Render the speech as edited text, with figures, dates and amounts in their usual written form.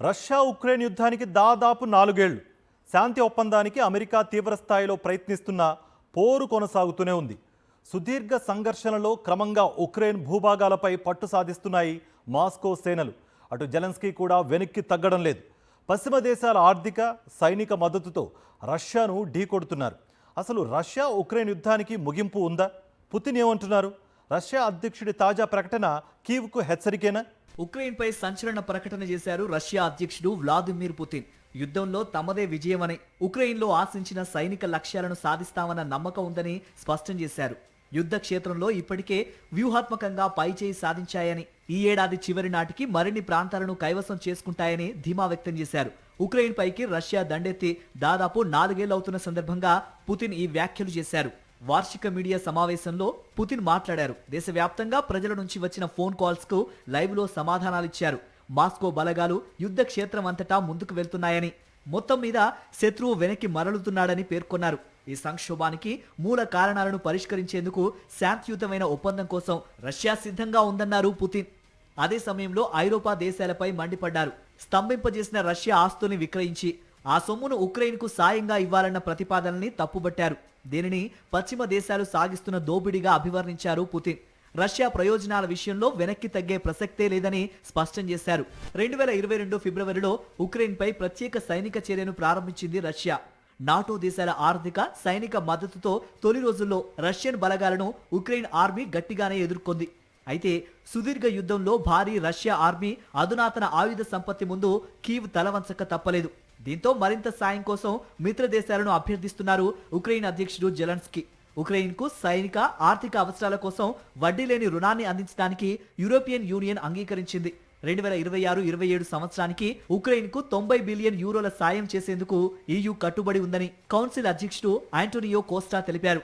Russia Ukraine యుద్ధానికి దాదాపు 4 ఏళ్లు. శాంతి ఒప్పందానికి అమెరికా తీవ్రస్థాయిలో ప్రయత్నిస్తున్న పోరు కొనసాగుతూనే ఉంది. సుదీర్ఘ సంఘర్షణలో క్రమంగా ఉక్రెయిన్ భూభాగాలపై పట్టు సాధిస్తున్నాయి మాస్కో సేనలు. అటు జెలెన్స్కీ కూడా వెనక్కి తగ్గడం లేదు. పశ్చిమ దేశాల ఆర్థిక సైనిక మద్దతుతో రష్యాను ఢీకొడుతున్నారు. అసలు రష్యా ఉక్రెయిన్ యుద్ధానికి ముగింపు ఉందా? పుతిన్ ఏమంటున్నారు? రష్యా అధ్యక్షుడి తాజా ప్రకటన కీవ్కు హెచ్చరికేనా? ఉక్రెయిన్పై సంచలన ప్రకటన చేశారు రష్యా అధ్యక్షుడు వ్లాదిమిర్ పుతిన్. యుద్ధంలో తమదే విజయమని, ఉక్రెయిన్లో ఆశించిన సైనిక లక్ష్యాలను సాధిస్తామన్న నమ్మకం ఉందని స్పష్టం చేశారు. యుద్ధ క్షేత్రంలో ఇప్పటికే వ్యూహాత్మకంగా పైచేయి సాధించాయని, ఈ ఏడాది చివరి నాటికి మరిన్ని ప్రాంతాలను కైవసం చేసుకుంటాయని ధీమా వ్యక్తం చేశారు. ఉక్రెయిన్ పైకి రష్యా దండెత్తి దాదాపు 4 ఏళ్లు అవుతున్న సందర్భంగా పుతిన్ ఈ వ్యాఖ్యలు చేశారు. వార్షిక మీడియా సమావేశంలో పుతిన్ మాట్లాడారు. దేశవ్యాప్తంగా ప్రజల నుంచి వచ్చిన ఫోన్ కాల్స్ కు లైవ్ లో సమాధానాలిచ్చారు. మాస్కో బలగాలు యుద్ధ క్షేత్రం అంతటా ముందుకు వెళ్తున్నాయని, మొత్తం మీద శత్రువు వెనక్కి మరలుతున్నాడని పేర్కొన్నారు. ఈ సంక్షోభానికి మూల కారణాలను పరిష్కరించేందుకు శాంతియుతమైన ఒప్పందం కోసం రష్యా సిద్ధంగా ఉందన్నారు పుతిన్. అదే సమయంలో ఐరోపా దేశాలపై మండిపడ్డారు. స్తంభింపజేసిన రష్యా ఆస్తుల్ని విక్రయించి ఆ సొమ్మును ఉక్రెయిన్కు సాయంగా ఇవ్వాలన్న ప్రతిపాదనని తప్పుబట్టారు. దీనిని పశ్చిమ దేశాలు సాగిస్తున్న దోపిడీగా అభివర్ణించారు పుతిన్. రష్యా ప్రయోజనాల విషయంలో వెనక్కి తగ్గే ప్రసక్తే లేదని స్పష్టం చేశారు. 2022 ఫిబ్రవరిలో ఉక్రెయిన్పై ప్రత్యేక సైనిక చర్యను ప్రారంభించింది రష్యా. నాటో దేశాల ఆర్థిక సైనిక మద్దతుతో తొలి రోజుల్లో రష్యన్ బలగాలను ఉక్రెయిన్ ఆర్మీ గట్టిగానే ఎదుర్కొంది. అయితే సుదీర్ఘ యుద్ధంలో భారీ రష్యా ఆర్మీ అధునాతన ఆయుధ సంపత్తి ముందు కీవ్ తలవంచక తప్పలేదు. దీంతో మరింత సాయం కోసం మిత్ర దేశాలను అభ్యర్థిస్తున్నారు ఉక్రెయిన్ అధ్యక్షుడు జెలెన్స్కీ. ఉక్రెయిన్కు సైనిక ఆర్థిక అవసరాల కోసం వడ్డీ లేని రుణాన్ని అందించడానికి యూరోపియన్ యూనియన్ అంగీకరించింది. 2026-27 సంవత్సరానికి ఉక్రెయిన్కు 90 బిలియన్ యూరోల సాయం చేసేందుకు EU కట్టుబడి ఉందని కౌన్సిల్ అధ్యక్షుడు ఆంటోనియో కోస్టా తెలిపారు.